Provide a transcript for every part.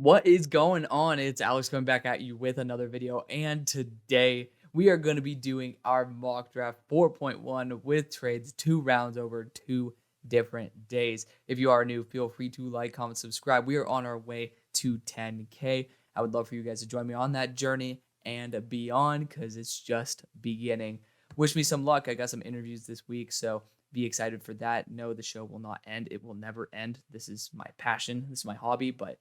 What is going on? It's Alex coming back at you with another video. And today we are going to be doing our mock draft 4.1 with trades, 2 rounds over 2 different days. If you are new, feel free to like, comment, subscribe. We are on our way to 10K. I would love for you guys to join me on that journey and beyond because it's just beginning. Wish me some luck. I got some interviews this week, so be excited for that. No, the show will not end. It will never end. This is my passion. This is my hobby, but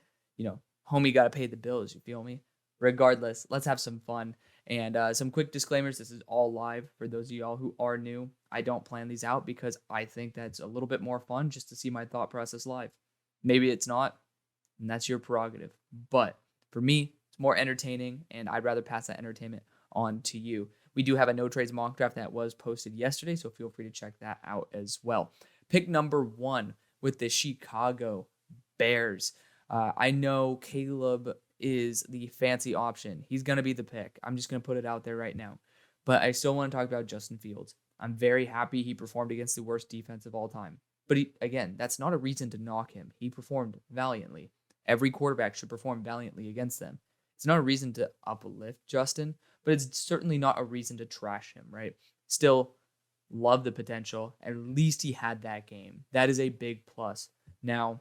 homie got to pay the bills. You feel me? Regardless, let's have some fun. And some quick disclaimers. This is all live for those of y'all who are new. I don't plan these out because I think that's a little bit more fun just to see my thought process live. Maybe it's not, and that's your prerogative. But for me, it's more entertaining, and I'd rather pass that entertainment on to you. We do have a no trades mock draft that was posted yesterday, so feel free to check that out as well. Pick number 1 with the Chicago Bears. I know Caleb is the fancy option. He's going to be the pick. I'm just going to put it out there right now. But I still want to talk about Justin Fields. I'm very happy he performed against the worst defense of all time. But again, that's not a reason to knock him. He performed valiantly. Every quarterback should perform valiantly against them. It's not a reason to uplift Justin, but it's certainly not a reason to trash him, right? Still, love the potential. At least he had that game. That is a big plus. Now,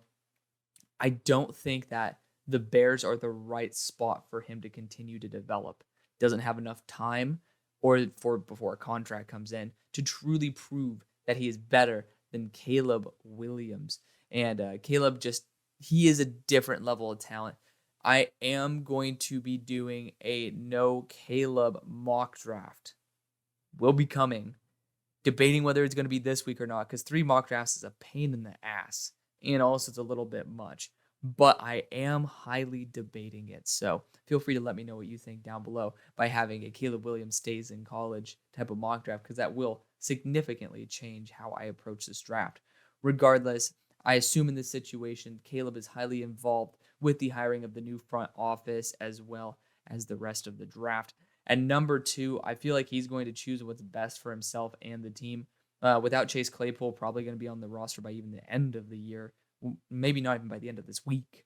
I don't think that the Bears are the right spot for him to continue to develop. Doesn't have enough time before a contract comes in to truly prove that he is better than Caleb Williams. And Caleb he is a different level of talent. I am going to be doing a no Caleb mock draft. Will be coming. Debating whether it's going to be this week or not, because 3 mock drafts is a pain in the ass. And also it's a little bit much. But I am highly debating it. So feel free to let me know what you think down below by having a Caleb Williams stays in college type of mock draft, because that will significantly change how I approach this draft. Regardless, I assume in this situation, Caleb is highly involved with the hiring of the new front office as well as the rest of the draft. And number 2, I feel like he's going to choose what's best for himself and the team. Without Chase Claypool, probably going to be on the roster by even the end of the year, maybe not even by the end of this week.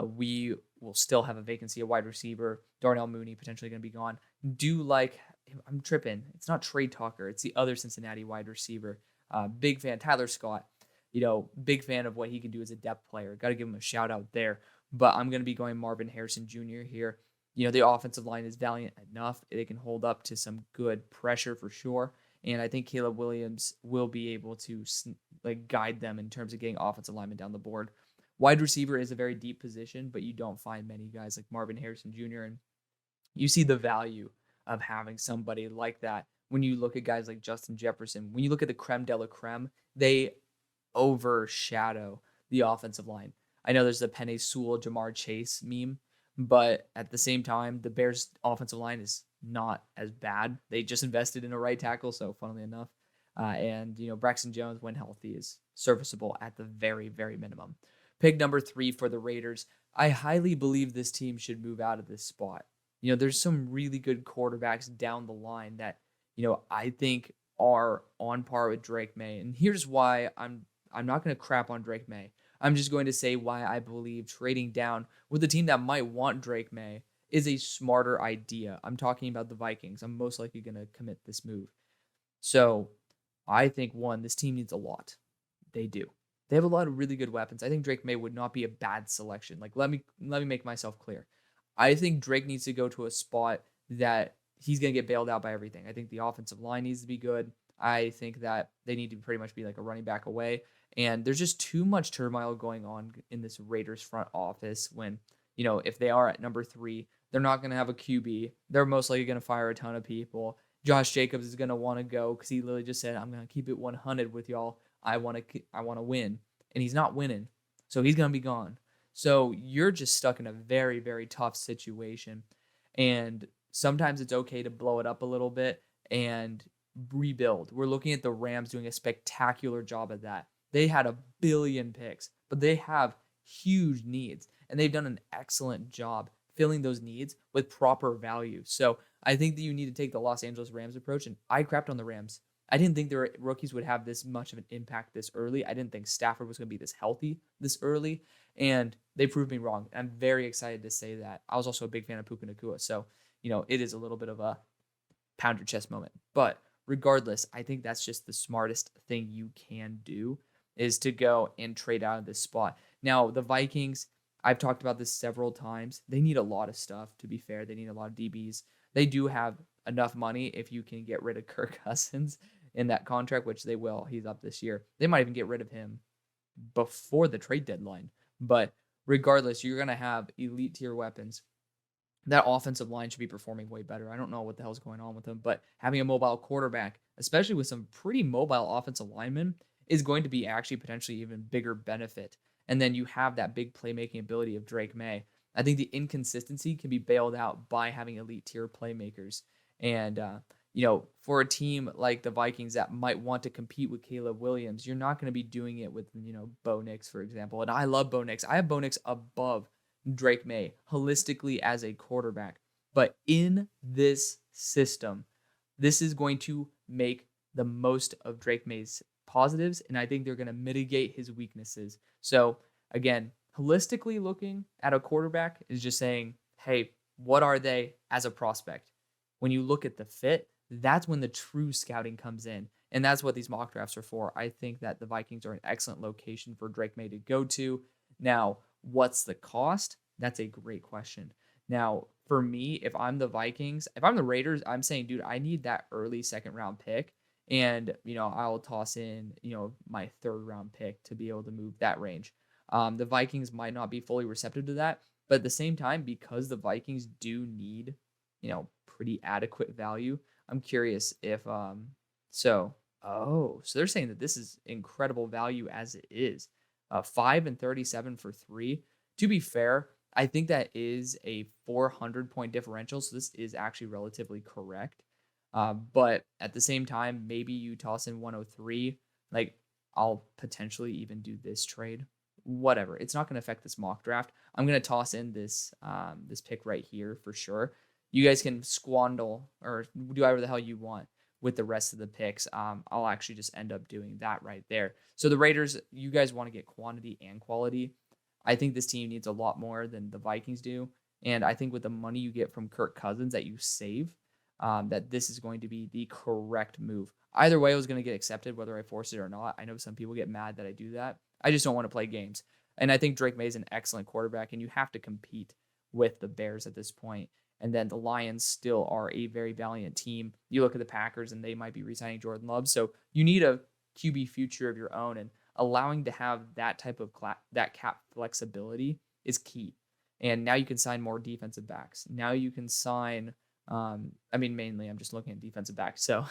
We will still have a vacancy at wide receiver. Darnell Mooney potentially going to be gone. I'm tripping. It's not Trey Tucker. It's the other Cincinnati wide receiver. Big fan. Tyler Scott. Big fan of what he can do as a depth player. Got to give him a shout out there. But I'm going to be going Marvin Harrison Jr. here. The offensive line is valiant enough. They can hold up to some good pressure for sure. And I think Caleb Williams will be able to guide them in terms of getting offensive linemen down the board. Wide receiver is a very deep position, but you don't find many guys like Marvin Harrison Jr. And you see the value of having somebody like that when you look at guys like Justin Jefferson. When you look at the creme de la creme, they overshadow the offensive line. I know there's the Penei Sewell, Jamar Chase meme, but at the same time, the Bears' offensive line is not as bad. They just invested in a right tackle, so funnily enough. Braxton Jones, when healthy, is serviceable at the very, very minimum. Pick number 3 for the Raiders. I highly believe this team should move out of this spot. There's some really good quarterbacks down the line that, I think are on par with Drake May. And here's why I'm not going to crap on Drake May. I'm just going to say why I believe trading down with a team that might want Drake May is a smarter idea. I'm talking about the Vikings. I'm most likely going to commit this move. So I think, 1, this team needs a lot. They do. They have a lot of really good weapons. I think Drake May would not be a bad selection. Let me make myself clear. I think Drake needs to go to a spot that he's going to get bailed out by everything. I think the offensive line needs to be good. I think that they need to pretty much be like a running back away. And there's just too much turmoil going on in this Raiders front office when, if they are at number 3, they're not going to have a QB. They're most likely going to fire a ton of people. Josh Jacobs is going to want to go because he literally just said, I'm going to keep it 100 with y'all. I want to win. And he's not winning. So he's going to be gone. So you're just stuck in a very, very tough situation. And sometimes it's okay to blow it up a little bit and rebuild. We're looking at the Rams doing a spectacular job at that. They had a billion picks, but they have huge needs. And they've done an excellent job filling those needs with proper value. So I think that you need to take the Los Angeles Rams approach. And I crapped on the Rams. I didn't think their rookies would have this much of an impact this early. I didn't think Stafford was going to be this healthy this early. And they proved me wrong. I'm very excited to say that. I was also a big fan of Puka Nacua. So, it is a little bit of a pound your chest moment. But regardless, I think that's just the smartest thing you can do is to go and trade out of this spot. Now, the Vikings, I've talked about this several times. They need a lot of stuff, to be fair. They need a lot of DBs. They do have enough money if you can get rid of Kirk Cousins in that contract, which they will. He's up this year. They might even get rid of him before the trade deadline. But regardless, you're going to have elite tier weapons. That offensive line should be performing way better. I don't know what the hell's going on with them, but having a mobile quarterback, especially with some pretty mobile offensive linemen, is going to be actually potentially even bigger benefit. And then you have that big playmaking ability of Drake May. I think the inconsistency can be bailed out by having elite tier playmakers. And, for a team like the Vikings that might want to compete with Caleb Williams, you're not going to be doing it with, Bo Nix, for example. And I love Bo Nix. I have Bo Nix above Drake May holistically as a quarterback. But in this system, this is going to make the most of Drake May's positives, and I think they're going to mitigate his weaknesses. So, again, holistically looking at a quarterback is just saying, hey, what are they as a prospect? When you look at the fit, that's when the true scouting comes in. And that's what these mock drafts are for. I think that the Vikings are an excellent location for Drake May to go to. Now, what's the cost? That's a great question. Now, for me, if I'm the Vikings, if I'm the Raiders, I'm saying, dude, I need that early second round pick. And, I'll toss in, my third round pick to be able to move that range. The Vikings might not be fully receptive to that. But at the same time, because the Vikings do need, pretty adequate value, I'm curious if, so they're saying that this is incredible value as it is. 5 and 37 for 3. To be fair, I think that is a 400-point differential, so this is actually relatively correct. But at the same time, maybe you toss in 103. Like, I'll potentially even do this trade. Whatever. It's not going to affect this mock draft. I'm going to toss in this pick right here for sure. You guys can squandle or do whatever the hell you want with the rest of the picks. I'll actually just end up doing that right there. So the Raiders, you guys want to get quantity and quality. I think this team needs a lot more than the Vikings do. And I think with the money you get from Kirk Cousins that you save, that this is going to be the correct move. Either way, it was going to get accepted, whether I force it or not. I know some people get mad that I do that. I just don't want to play games. And I think Drake May is an excellent quarterback, and you have to compete with the Bears at this point. And then the Lions still are a very valiant team. You look at the Packers, and they might be re-signing Jordan Love. So you need a QB future of your own, and allowing to have that type of that cap flexibility is key. And now you can sign more defensive backs. Now you can sign, mainly I'm just looking at defensive backs. So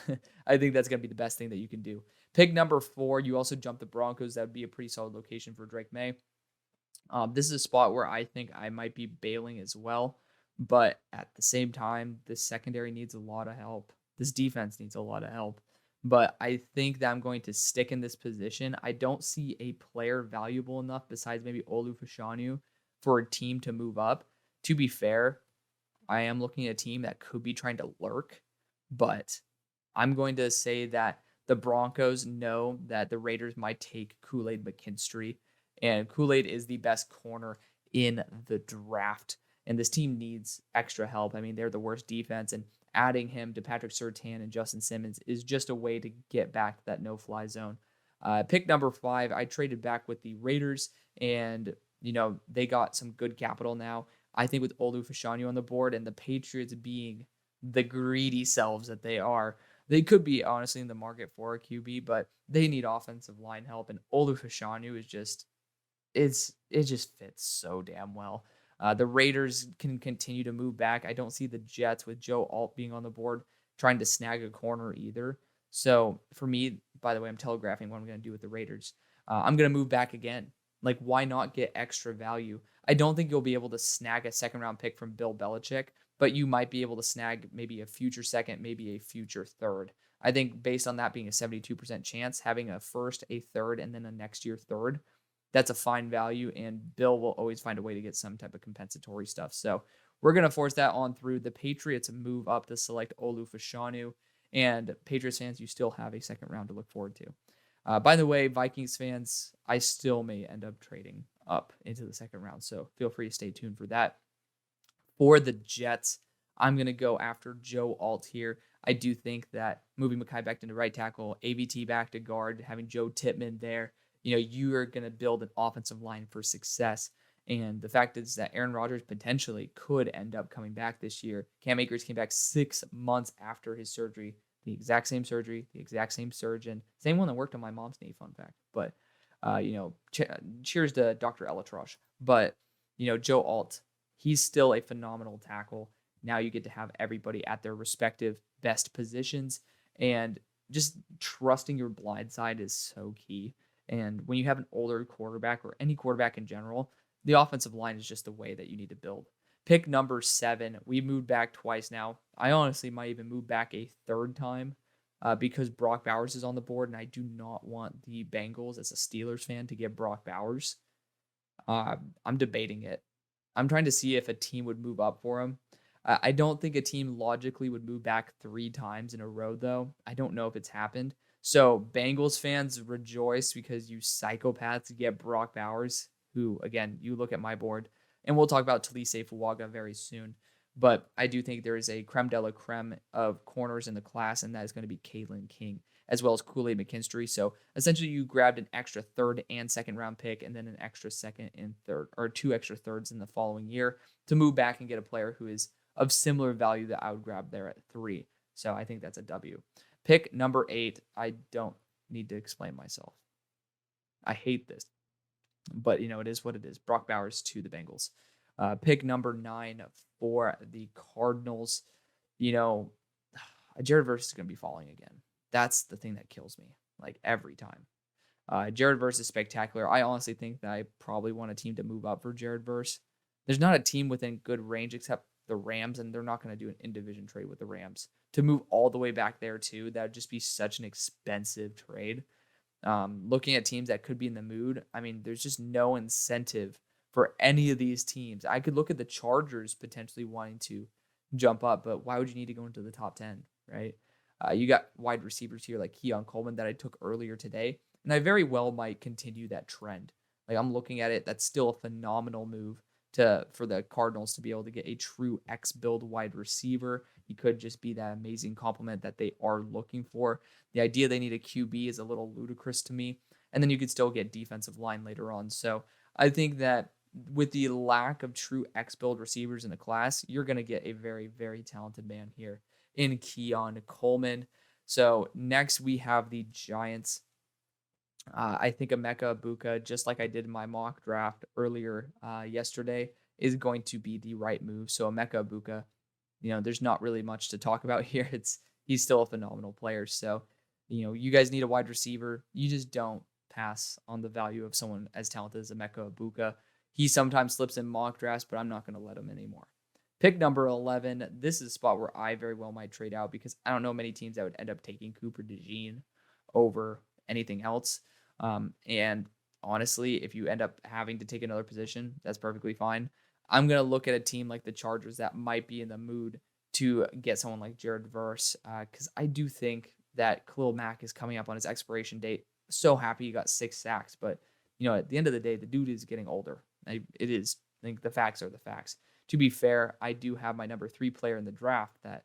I think that's going to be the best thing that you can do. Pick number 4, you also jump the Broncos. That would be a pretty solid location for Drake May. This is a spot where I think I might be bailing as well. But at the same time, this secondary needs a lot of help. This defense needs a lot of help. But I think that I'm going to stick in this position. I don't see a player valuable enough besides maybe Olu Fashanu for a team to move up. To be fair, I am looking at a team that could be trying to lurk. But I'm going to say that the Broncos know that the Raiders might take Kool-Aid McKinstry. And Kool-Aid is the best corner in the draft. And this team needs extra help. I mean, they're the worst defense. And adding him to Patrick Surtain and Justin Simmons is just a way to get back to that no-fly zone. Pick number 5, I traded back with the Raiders. And, they got some good capital now. I think with Olu Fashanu on the board and the Patriots being the greedy selves that they are, they could be honestly in the market for a QB, but they need offensive line help. And Olu Fashanu is just, it just fits so damn well. The Raiders can continue to move back. I don't see the Jets with Joe Alt being on the board trying to snag a corner either. So for me, by the way, I'm telegraphing what I'm going to do with the Raiders. I'm going to move back again. Like, why not get extra value? I don't think you'll be able to snag a second-round pick from Bill Belichick, but you might be able to snag maybe a future second, maybe a future third. I think based on that being a 72% chance, having a first, a third, and then a next year third, that's a fine value, and Bill will always find a way to get some type of compensatory stuff. So we're going to force that on through. The Patriots move up to select Olu Fashanu, and Patriots fans, you still have a second round to look forward to. By the way, Vikings fans, I still may end up trading up into the second round. So feel free to stay tuned for that. For the Jets, I'm going to go after Joe Alt here. I do think that moving Mekhi back into right tackle, AVT back to guard, having Joe Tippmann there, you are going to build an offensive line for success. And the fact is that Aaron Rodgers potentially could end up coming back this year. Cam Akers came back 6 months after his surgery, the exact same surgery, the exact same surgeon, same one that worked on my mom's knee, fun fact. But, cheers to Dr. Elatrosh. But, Joe Alt, he's still a phenomenal tackle. Now you get to have everybody at their respective best positions, and just trusting your blind side is so key. And when you have an older quarterback or any quarterback in general, the offensive line is just the way that you need to build. Pick number 7. We moved back twice now. I honestly might even move back a third time because Brock Bowers is on the board, and I do not want the Bengals, as a Steelers fan, to get Brock Bowers. I'm debating it. I'm trying to see if a team would move up for him. I don't think a team logically would move back 3 times in a row, though. I don't know if it's happened. So Bengals fans, rejoice because you psychopaths get Brock Bowers, who, again, you look at my board, and we'll talk about Talise Fuaga very soon. But I do think there is a creme de la creme of corners in the class, and that is going to be Kalen King, as well as Kool-Aid McKinstry. So essentially you grabbed an extra third and second round pick, and then an extra second and third, or 2 extra thirds in the following year to move back and get a player who is of similar value that I would grab there at 3. So I think that's a W. Pick number 8. I don't need to explain myself. I hate this, but it is what it is. Brock Bowers to the Bengals. Pick number 9 for the Cardinals. Jared Verse is going to be falling again. That's the thing that kills me, like every time. Jared Verse is spectacular. I honestly think that I probably want a team to move up for Jared Verse. There's not a team within good range except the Rams, and they're not going to do an in-division trade with the Rams. To move all the way back there too, that would just be such an expensive trade. Looking at teams that could be in the mood, I mean, there's just no incentive for any of these teams. I could look at the Chargers potentially wanting to jump up, but why would you need to go into the top 10, right? You got wide receivers here like Keon Coleman that I took earlier today, and I very well might continue that trend. Like, I'm looking at it, that's still a phenomenal move for the Cardinals to be able to get a true X-build wide receiver. He could just be that amazing complement that they are looking for. The idea they need a QB is a little ludicrous to me. And then you could still get defensive line later on. So I think that with the lack of true X-build receivers in the class, you're going to get a very, very talented man here in Keon Coleman. So next we have the Giants. I think Emeka Egbuka, just like I did in my mock draft earlier yesterday, is going to be the right move. So Emeka Egbuka, there's not really much to talk about here. He's still a phenomenal player. So, you guys need a wide receiver. You just don't pass on the value of someone as talented as Emeka Egbuka. He sometimes slips in mock drafts, but I'm not going to let him anymore. Pick number 11. This is a spot where I very well might trade out because I don't know many teams that would end up taking Cooper DeJean over anything else. And honestly, if you end up having to take another position, that's perfectly fine. I'm going to look at a team like the Chargers that might be in the mood to get someone like Jared Verse, because I do think that Khalil Mack is coming up on his expiration date. So happy he got 6 sacks, but at the end of the day, the dude is getting older. It is. I think the facts are the facts. To be fair, I do have my number 3 player in the draft that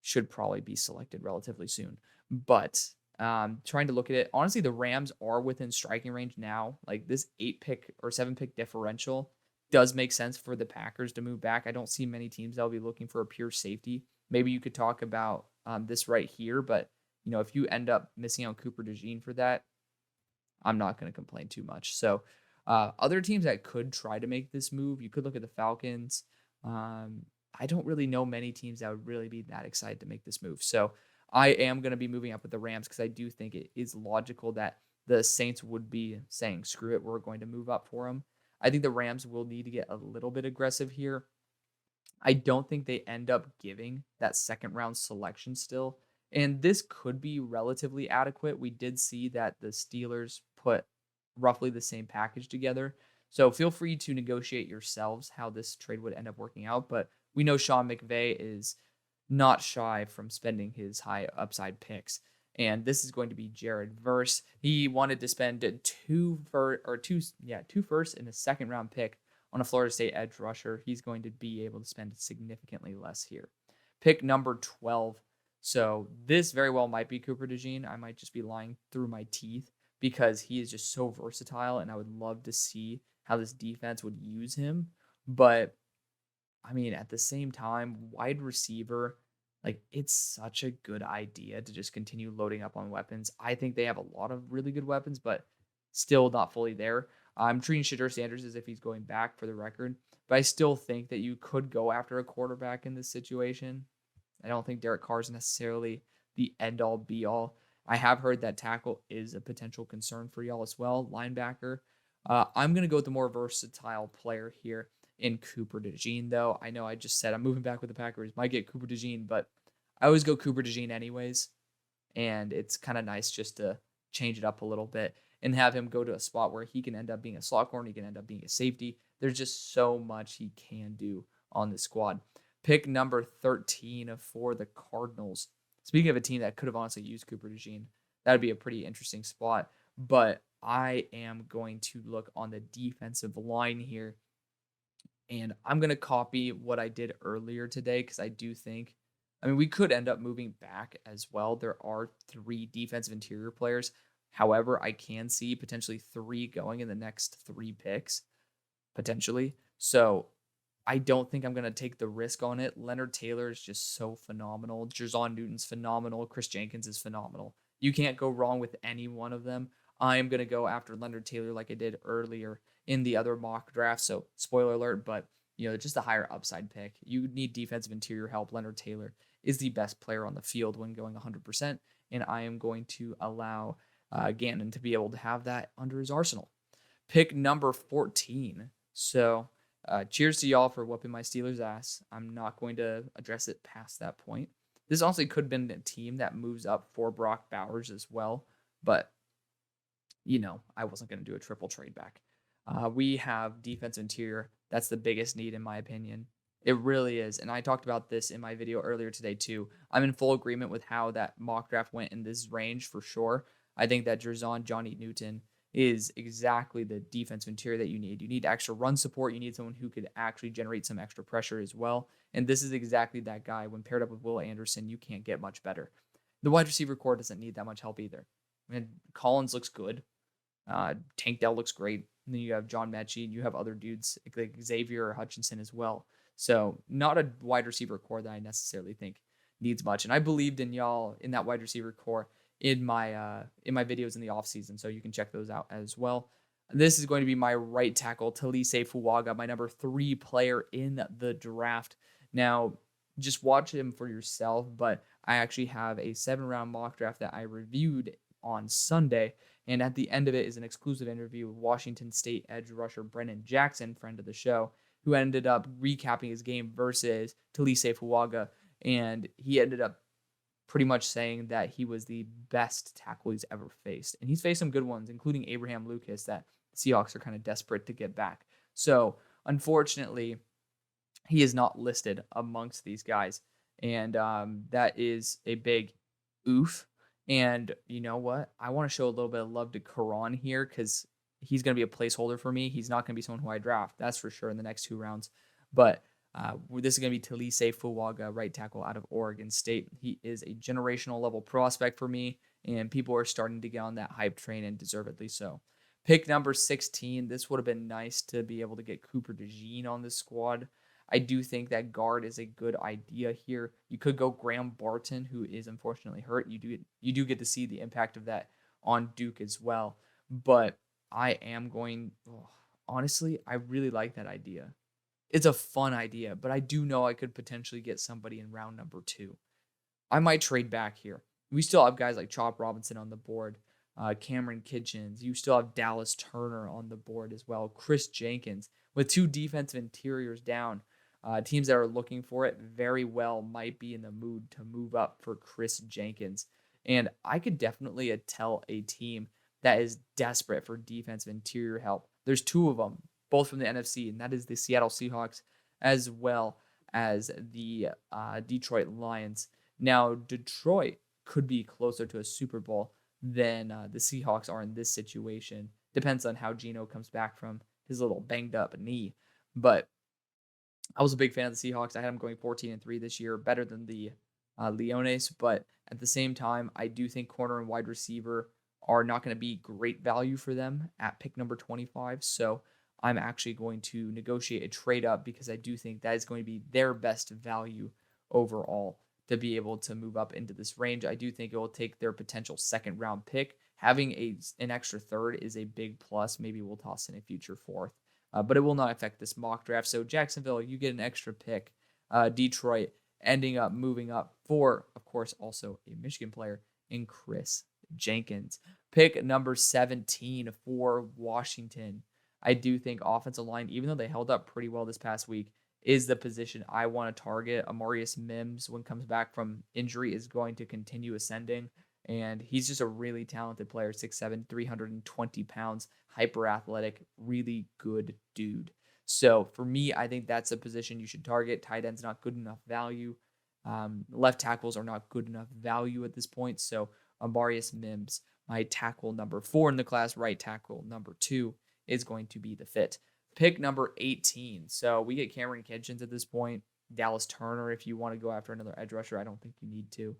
should probably be selected relatively soon, but trying to look at it, honestly, the Rams are within striking range now. Like, this 8-pick or 7-pick differential does make sense for the Packers to move back. I don't see many teams that will be looking for a pure safety. Maybe you could talk about this right here, but if you end up missing out Cooper DeJean for that, I'm not going to complain too much. So other teams that could try to make this move, you could look at the Falcons. I don't really know many teams that would really be that excited to make this move. So I am going to be moving up with the Rams because I do think it is logical that the Saints would be saying, screw it, we're going to move up for them. I think the Rams will need to get a little bit aggressive here. I don't think they end up giving that second round selection still. And this could be relatively adequate. We did see that the Steelers put roughly the same package together. So feel free to negotiate yourselves how this trade would end up working out. But we know Sean McVay is not shy from spending his high upside picks. and this is going to be Jared Verse. He wanted to spend two firsts and a second round pick on a Florida State edge rusher. He's going to be able to spend significantly less here. Pick number 12. So this very well might be Cooper DeJean. I might just be lying through my teeth because he is just so versatile, and I would love to see how this defense would use him. But I mean, at the same time, wide receiver, like, it's such a good idea to just continue loading up on weapons. I think they have a lot of really good weapons, but still not fully there. I'm treating Shedeur Sanders as if he's going back, for the record, but I still think that you could go after a quarterback in this situation. I don't think Derek Carr is necessarily the end-all, be-all. I have heard that tackle is a potential concern for y'all as well, linebacker. I'm going to go with the more versatile player here in Cooper DeJean, though. I know I just said I'm moving back with the Packers. Might get Cooper DeJean, but I always go Cooper DeJean anyways. And it's kind of nice just to change it up a little bit and have him go to a spot where he can end up being a slot corner. He can end up being a safety. There's just so much he can do on the squad. Pick number 13 for the Cardinals. Speaking of a team that could have honestly used Cooper DeJean, that would be a pretty interesting spot. But I am going to look on the defensive line here. And I'm going to copy what I did earlier today because I do think, I mean, we could end up moving back as well. There are 3 defensive interior players. However, I can see potentially 3 going in the next 3 picks, potentially. So I don't think I'm going to take the risk on it. Leonard Taylor is just so phenomenal. Jerzon Newton's phenomenal. Chris Jenkins is phenomenal. You can't go wrong with any one of them. I am going to go after Leonard Taylor like I did earlier in the other mock draft. So spoiler alert, but just a higher upside pick. You need defensive interior help. Leonard Taylor is the best player on the field when going 100%. And I am going to allow Gannon to be able to have that under his arsenal. Pick number 14. So cheers to y'all for whooping my Steelers' ass. I'm not going to address it past that point. This honestly could have been a team that moves up for Brock Bowers as well. But, I wasn't going to do a triple trade back. We have defensive interior. That's the biggest need, in my opinion. It really is. And I talked about this in my video earlier today, too. I'm in full agreement with how that mock draft went in this range for sure. I think that Jerzon Johnny Newton is exactly the defensive interior that you need. You need extra run support. You need someone who could actually generate some extra pressure as well. And this is exactly that guy. When paired up with Will Anderson, you can't get much better. The wide receiver core doesn't need that much help either. I mean, Collins looks good. Tank Dell looks great. And then you have John Mechie, and you have other dudes like Xavier or Hutchinson as well. So not a wide receiver core that I necessarily think needs much. And I believed in y'all in that wide receiver core in my videos in the offseason. So you can check those out as well. This is going to be my right tackle, Talise Fuaga, my number 3 player in the draft. Now, just watch him for yourself, but I actually have a 7-round mock draft that I reviewed on Sunday. And at the end of it is an exclusive interview with Washington State edge rusher Brennan Jackson, friend of the show, who ended up recapping his game versus Talise Fuaga. And he ended up pretty much saying that he was the best tackle he's ever faced. And he's faced some good ones, including Abraham Lucas, that the Seahawks are kind of desperate to get back. So, unfortunately, he is not listed amongst these guys. And that is a big oof. And you know what? I want to show a little bit of love to Karan here because he's going to be a placeholder for me. He's not going to be someone who I draft, that's for sure, in the next 2 rounds. But this is going to be Talise Fuaga, right tackle out of Oregon State. He is a generational level prospect for me, and people are starting to get on that hype train, and deservedly so. Pick number 16. This would have been nice to be able to get Cooper DeJean on this squad. I do think that guard is a good idea here. You could go Graham Barton, who is unfortunately hurt. You do get to see the impact of that on Duke as well. But I am going, honestly, I really like that idea. It's a fun idea, but I do know I could potentially get somebody in round number 2. I might trade back here. We still have guys like Chop Robinson on the board, Cameron Kitchens. You still have Dallas Turner on the board as well, Chris Jenkins. With 2 defensive interiors down, teams that are looking for it very well might be in the mood to move up for Chris Jenkins. And I could definitely tell a team that is desperate for defensive interior help. There's 2 of them, both from the NFC, and that is the Seattle Seahawks as well as the Detroit Lions. Now, Detroit could be closer to a Super Bowl than the Seahawks are in this situation. Depends on how Geno comes back from his little banged up knee. But I was a big fan of the Seahawks. I had them going 14-3 this year, better than the Leones. But at the same time, I do think corner and wide receiver are not going to be great value for them at pick number 25. So I'm actually going to negotiate a trade up because I do think that is going to be their best value overall to be able to move up into this range. I do think it will take their potential second round pick. Having an extra third is a big plus. Maybe we'll toss in a future fourth. But it will not affect this mock draft. So Jacksonville, you get an extra pick. Detroit ending up moving up for, of course, also a Michigan player in Chris Jenkins. Pick number 17 for Washington. I do think offensive line, even though they held up pretty well this past week, is the position I want to target. Amarius Mims, when comes back from injury, is going to continue ascending. And he's just a really talented player, 6'7", 320 pounds, hyper athletic, really good dude. So for me, I think that's a position you should target. Tight end's not good enough value. Left tackles are not good enough value at this point. So Amarius Mims, my tackle number 4 in the class, right tackle number 2 is going to be the fit. Pick number 18. So we get Cameron Kitchens at this point. Dallas Turner, if you want to go after another edge rusher, I don't think you need to.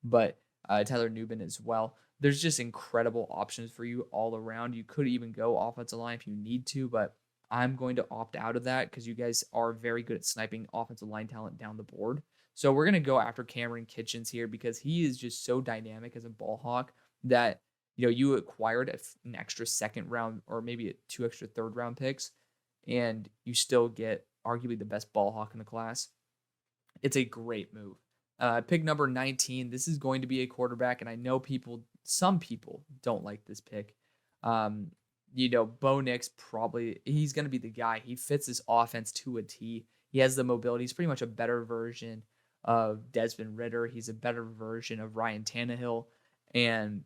But Tyler Nubin as well. There's just incredible options for you all around. You could even go offensive line if you need to, but I'm going to opt out of that because you guys are very good at sniping offensive line talent down the board. So we're going to go after Cameron Kitchens here because he is just so dynamic as a ball hawk that you acquired an extra second round or maybe 2 extra third round picks, and you still get arguably the best ball hawk in the class. It's a great move. Pick number 19. This is going to be a quarterback, and I know some people don't like this pick. Bo Nix he's going to be the guy. He fits this offense to a T. He has the mobility. He's pretty much a better version of Desmond Ridder. He's a better version of Ryan Tannehill, and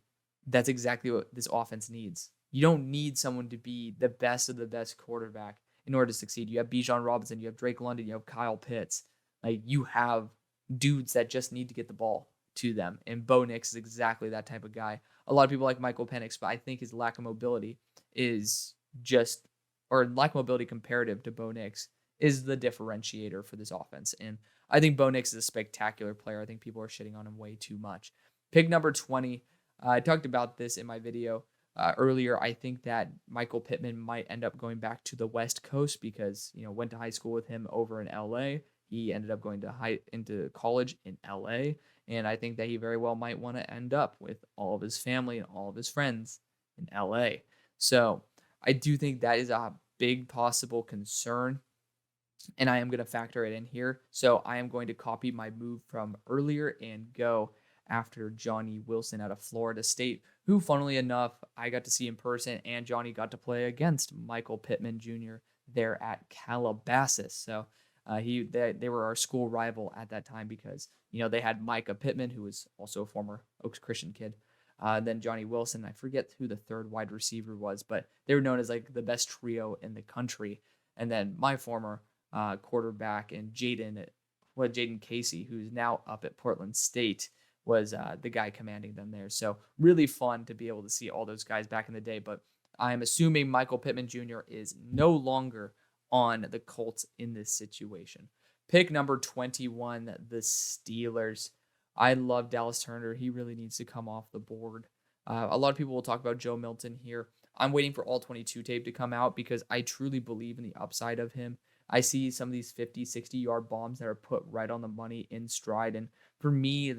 that's exactly what this offense needs. You don't need someone to be the best of the best quarterback in order to succeed. You have Bijan Robinson, you have Drake London, you have Kyle Pitts. Like, you have dudes that just need to get the ball to them. And Bo Nix is exactly that type of guy. A lot of people like Michael Penix, but I think his lack of mobility comparative to Bo Nix is the differentiator for this offense. And I think Bo Nix is a spectacular player. I think people are shitting on him way too much. Pick number 20. I talked about this in my video earlier. I think that Michael Pittman might end up going back to the West Coast because, went to high school with him over in LA. He ended up going into college in LA, and I think that he very well might want to end up with all of his family and all of his friends in LA. So I do think that is a big possible concern, and I am going to factor it in here. So I am going to copy my move from earlier and go after Johnny Wilson out of Florida State, who, funnily enough, I got to see in person, and Johnny got to play against Michael Pittman Jr. there at Calabasas. So they were our school rival at that time because they had Micah Pittman, who was also a former Oaks Christian kid. Then Johnny Wilson, I forget who the third wide receiver was, but they were known as like the best trio in the country. And then my former quarterback and Jaden Casey, who's now up at Portland State, was the guy commanding them there. So really fun to be able to see all those guys back in the day. But I'm assuming Michael Pittman Jr. is no longer on the Colts in this situation. Pick number 21, the Steelers. I love Dallas Turner. He really needs to come off the board. A lot of people will talk about Joe Milton here. I'm waiting for all 22 tape to come out because I truly believe in the upside of him. I see some of these 50, 60-yard bombs that are put right on the money in stride. And for me,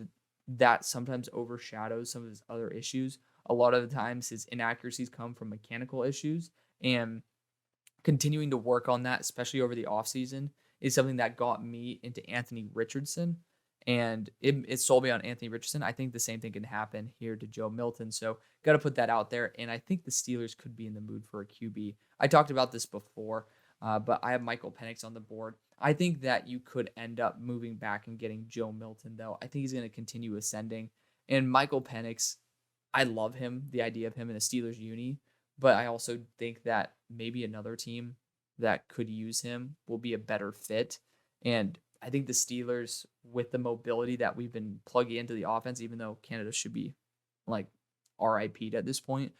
that sometimes overshadows some of his other issues. A lot of the times his inaccuracies come from mechanical issues, and continuing to work on that, especially over the offseason, is something that got me into Anthony Richardson, and it sold me on Anthony Richardson. I think the same thing can happen here to Joe Milton, so got to put that out there, and I think the Steelers could be in the mood for a QB. I talked about this before, but I have Michael Penix on the board. I think that you could end up moving back and getting Joe Milton, though. I think he's going to continue ascending, and Michael Penix, I love him, the idea of him in a Steelers uni, but I also think that maybe another team that could use him will be a better fit. And I think the Steelers, with the mobility that we've been plugging into the offense, even though Canada should be like RIP'd at this point,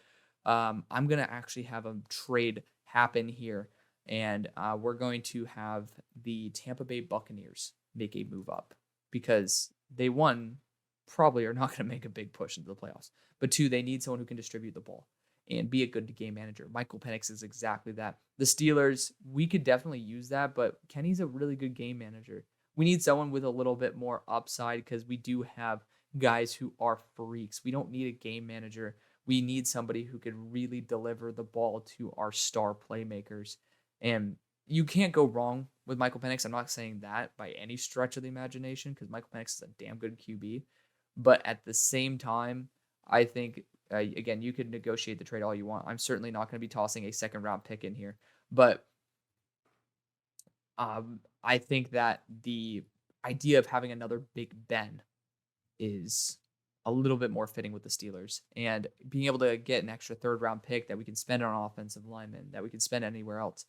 I'm going to actually have a trade happen here. And we're going to have the Tampa Bay Buccaneers make a move up because they, one, probably are not going to make a big push into the playoffs. But two, they need someone who can distribute the ball and be a good game manager. Michael Penix is exactly that. The Steelers, we could definitely use that, but Kenny's a really good game manager. We need someone with a little bit more upside because we do have guys who are freaks. We don't need a game manager. We need somebody who could really deliver the ball to our star playmakers. And you can't go wrong with Michael Penix. I'm not saying that by any stretch of the imagination because Michael Penix is a damn good QB. But at the same time, I think, again, you could negotiate the trade all you want. I'm certainly not going to be tossing a second round pick in here. But I think that the idea of having another Big Ben is a little bit more fitting with the Steelers. And being able to get an extra third round pick that we can spend on offensive linemen, that we can spend anywhere else,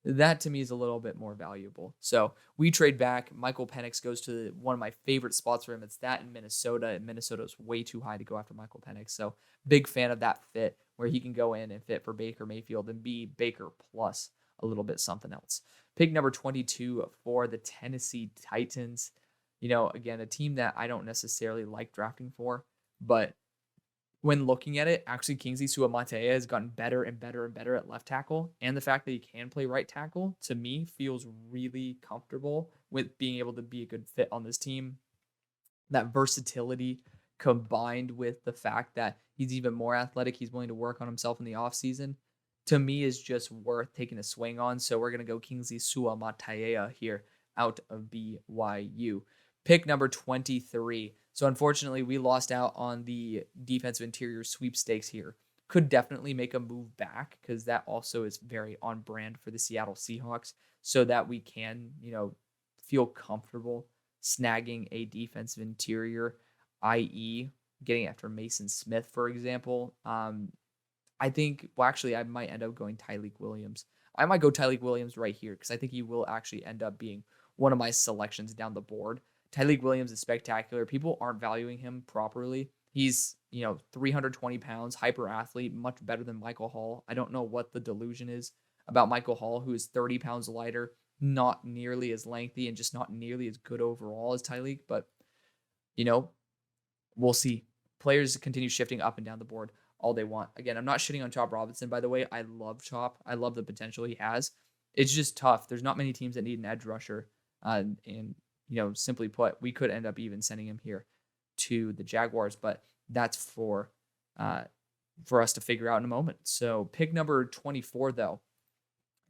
that to me is a little bit more valuable. So we trade back. Michael Penix goes to one of my favorite spots for him. It's that in Minnesota. And Minnesota's way too high to go after Michael Penix. So big fan of that fit where he can go in and fit for Baker Mayfield and be Baker plus a little bit something else. Pick number 22 for the Tennessee Titans. You know, again, a team that I don't necessarily like drafting for, but when looking at it, actually Kingsley Suamataia has gotten better and better and better at left tackle. And the fact that he can play right tackle, to me, feels really comfortable with being able to be a good fit on this team. That versatility combined with the fact that he's even more athletic, he's willing to work on himself in the offseason, to me is just worth taking a swing on. So we're going to go Kingsley Suamataia here out of BYU. Pick number 23. So unfortunately, we lost out on the defensive interior sweepstakes here. Could definitely make a move back because that also is very on brand for the Seattle Seahawks so that we can, feel comfortable snagging a defensive interior, i.e. getting after Mason Smith, for example. I think, well, actually, I might end up going Tyleik Williams. I might go Tyleik Williams right here because I think he will actually end up being one of my selections down the board. Tyleik Williams is spectacular. People aren't valuing him properly. He's, 320 pounds, hyper athlete, much better than Michael Hall. I don't know what the delusion is about Michael Hall, who is 30 pounds lighter, not nearly as lengthy, and just not nearly as good overall as Tyleik. But, we'll see. Players continue shifting up and down the board all they want. Again, I'm not shitting on Chop Robinson, by the way. I love Chop. I love the potential he has. It's just tough. There's not many teams that need an edge rusher. And simply put, we could end up even sending him here to the Jaguars, but that's for us to figure out in a moment. So pick number 24, though.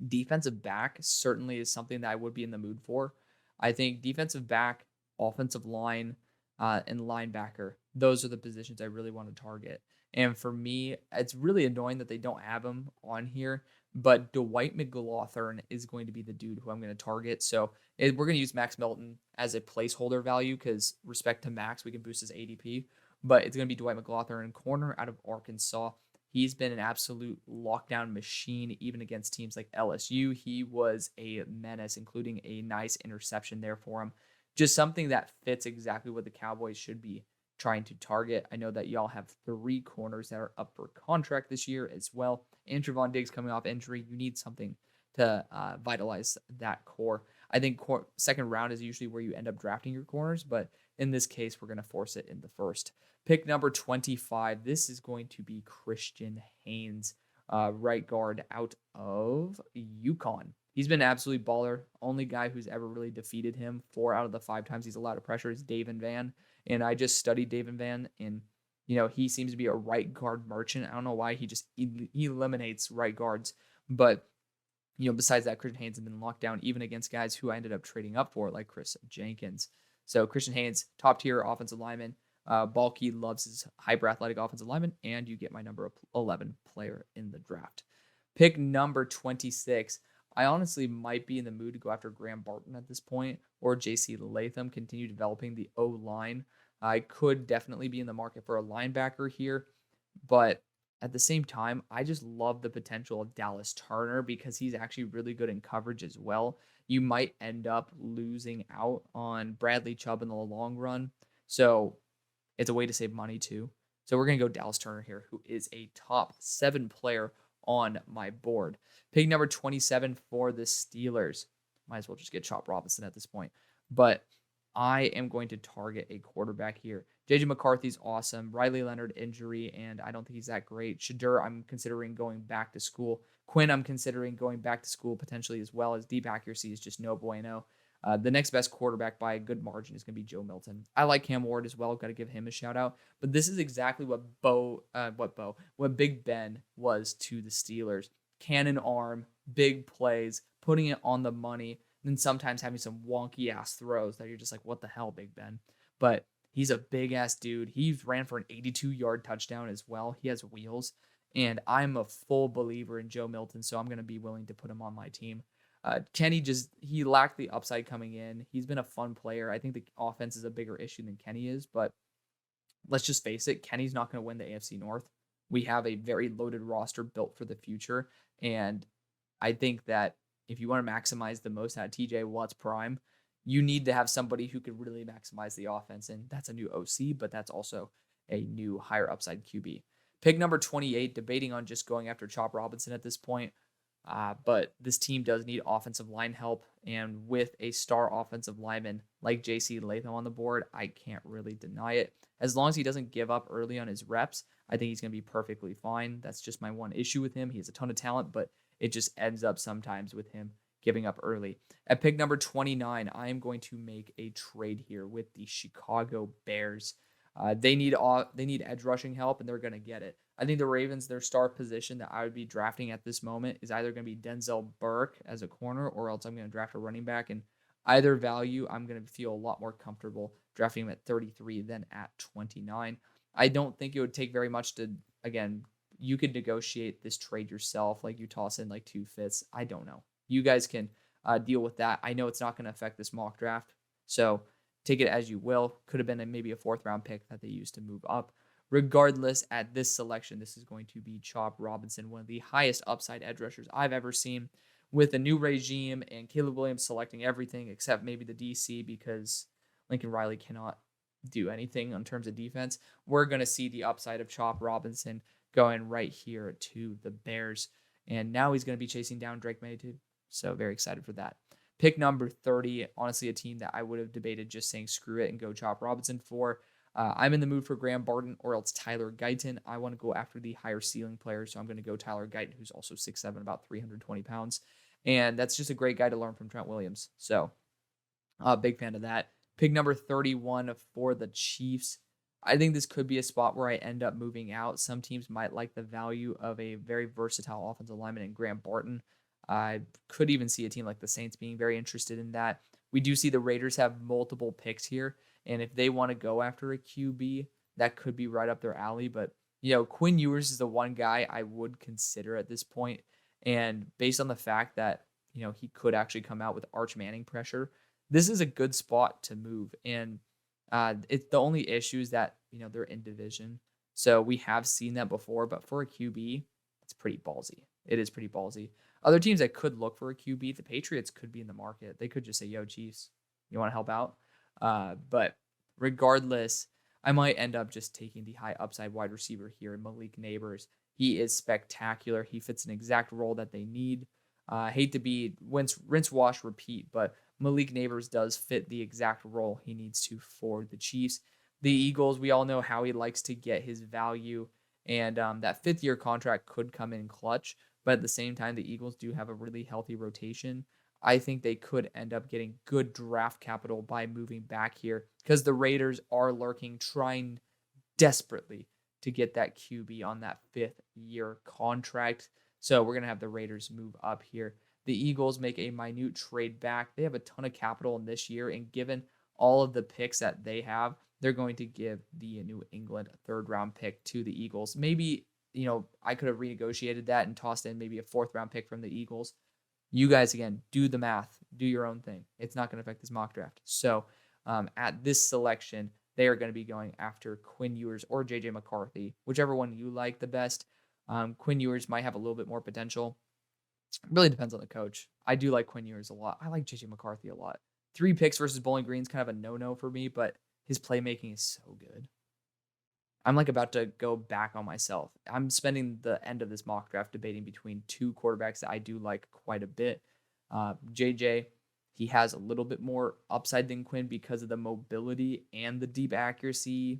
Defensive back certainly is something that I would be in the mood for. I think defensive back, offensive line, and linebacker, those are the positions I really want to target. And for me, it's really annoying that they don't have him on here, but Dwight McLaughlin is going to be the dude who I'm going to target. So we're going to use Max Melton as a placeholder value because respect to Max, we can boost his ADP, but it's going to be Dwight McLaughlin, corner out of Arkansas. He's been an absolute lockdown machine, even against teams like LSU. He was a menace, including a nice interception there for him. Just something that fits exactly what the Cowboys should be trying to target. I know that y'all have 3 corners that are up for contract this year as well. And Trevon Diggs coming off injury. You need something to vitalize that core. I think second round is usually where you end up drafting your corners, but in this case, we're going to force it in the first. Pick number 25. This is going to be Christian Haynes, right guard out of UConn. He's been an absolute baller. Only guy who's ever really defeated him 4 out of the 5 times he's allowed to pressure is David Van. And I just studied David Van, and he seems to be a right guard merchant. I don't know why he eliminates right guards, but besides that, Christian Haynes has been locked down even against guys who I ended up trading up for, like Chris Jenkins. So Christian Haynes, top tier offensive lineman. Balky loves his hyper athletic offensive lineman, and you get my number 11 player in the draft. Pick number 26. I honestly might be in the mood to go after Graham Barton at this point, or JC Latham, continue developing the O-line. I could definitely be in the market for a linebacker here, but at the same time, I just love the potential of Dallas Turner because he's actually really good in coverage as well. You might end up losing out on Bradley Chubb in the long run. So it's a way to save money too. So we're going to go Dallas Turner here, who is a top 7 player on my board. Pick number 27 for the Steelers. Might as well just get Chop Robinson at this point. But I am going to target a quarterback here. JJ McCarthy's awesome. Riley Leonard injury, and I don't think he's that great. Shadur, I'm considering going back to school. Quinn, I'm considering going back to school potentially as well, as deep accuracy is just no bueno. The next best quarterback by a good margin is going to be Joe Milton. I like Cam Ward as well. Got to give him a shout out. But this is exactly what Big Ben was to the Steelers. Cannon arm, big plays, putting it on the money, and then sometimes having some wonky ass throws that you're just like, what the hell, Big Ben? But he's a big ass dude. He ran for an 82-yard touchdown as well. He has wheels. And I'm a full believer in Joe Milton, so I'm going to be willing to put him on my team. Kenny he lacked the upside coming in. He's been a fun player. I think the offense is a bigger issue than Kenny is, but let's just face it, Kenny's not going to win the AFC North. We have a very loaded roster built for the future, and I think that if you want to maximize the most out of TJ Watt's prime, you need to have somebody who could really maximize the offense, and that's a new OC, but that's also a new higher upside QB. Pick number 28, debating on just going after Chop Robinson at this point. But this team does need offensive line help. And with a star offensive lineman like JC Latham on the board, I can't really deny it. As long as he doesn't give up early on his reps, I think he's going to be perfectly fine. That's just my one issue with him. He has a ton of talent, but it just ends up sometimes with him giving up early. At pick number 29, I am going to make a trade here with the Chicago Bears. They need edge rushing help, and they're going to get it. I think the Ravens, their star position that I would be drafting at this moment is either going to be Denzel Burke as a corner, or else I'm going to draft a running back. And either value, I'm going to feel a lot more comfortable drafting him at 33 than at 29. I don't think it would take very much to, again, you could negotiate this trade yourself, like you toss in like 2 fifths. I don't know. You guys can deal with that. I know it's not going to affect this mock draft, so take it as you will. Could have been maybe a 4th round pick that they used to move up. Regardless, at this selection, this is going to be Chop Robinson, one of the highest upside edge rushers I've ever seen, with a new regime and Caleb Williams selecting everything except maybe the DC because Lincoln Riley cannot do anything in terms of defense. We're going to see the upside of Chop Robinson going right here to the Bears. And now he's going to be chasing down Drake May too. So very excited for that. Pick number 30, honestly, a team that I would have debated just saying screw it and go Chop Robinson for. I'm in the mood for Graham Barton or else Tyler Guyton. I want to go after the higher ceiling player, so I'm going to go Tyler Guyton, who's also 6'7", about 320 pounds. And that's just a great guy to learn from Trent Williams. So, big fan of that. Pick number 31 for the Chiefs. I think this could be a spot where I end up moving out. Some teams might like the value of a very versatile offensive lineman in Graham Barton. I could even see a team like the Saints being very interested in that. We do see the Raiders have multiple picks here. And if they want to go after a QB, that could be right up their alley. But, Quinn Ewers is the one guy I would consider at this point. And based on the fact that, he could actually come out with Arch Manning pressure, this is a good spot to move. And it's the only issue is that, they're in division. So we have seen that before. But for a QB, it's pretty ballsy. It is pretty ballsy. Other teams that could look for a QB, the Patriots could be in the market. They could just say, yo, Chiefs, you want to help out? But regardless, I might end up just taking the high upside wide receiver here, Malik Neighbors. He is spectacular. He fits an exact role that they need. Hate to be rinse, wash, repeat, but Malik Neighbors does fit the exact role he needs to for the Chiefs. The Eagles, we all know how he likes to get his value, and that 5th-year contract could come in clutch, but at the same time, the Eagles do have a really healthy rotation. I think they could end up getting good draft capital by moving back here because the Raiders are lurking, trying desperately to get that QB on that 5th-year contract. So we're going to have the Raiders move up here. The Eagles make a minute trade back. They have a ton of capital in this year, and given all of the picks that they have, they're going to give the New England 3rd-round pick to the Eagles. Maybe, I could have renegotiated that and tossed in maybe a 4th-round pick from the Eagles. You guys, again, do the math. Do your own thing. It's not going to affect this mock draft. So at this selection, they are going to be going after Quinn Ewers or J.J. McCarthy, whichever one you like the best. Quinn Ewers might have a little bit more potential. It really depends on the coach. I do like Quinn Ewers a lot. I like JJ McCarthy a lot. 3 picks versus Bowling Green's kind of a no-no for me, but his playmaking is so good. I'm like about to go back on myself. I'm spending the end of this mock draft debating between 2 quarterbacks that I do like quite a bit. JJ, he has a little bit more upside than Quinn because of the mobility and the deep accuracy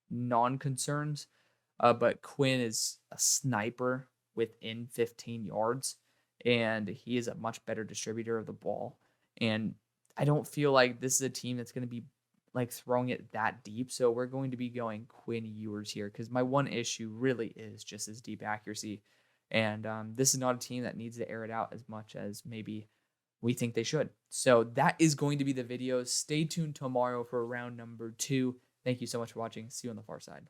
non-concerns. But Quinn is a sniper within 15 yards, and he is a much better distributor of the ball. And I don't feel like this is a team that's going to be like throwing it that deep. So we're going to be going Quinn Ewers here because my one issue really is just his deep accuracy. And this is not a team that needs to air it out as much as maybe we think they should. So that is going to be the video. Stay tuned tomorrow for round number 2. Thank you so much for watching. See you on the far side.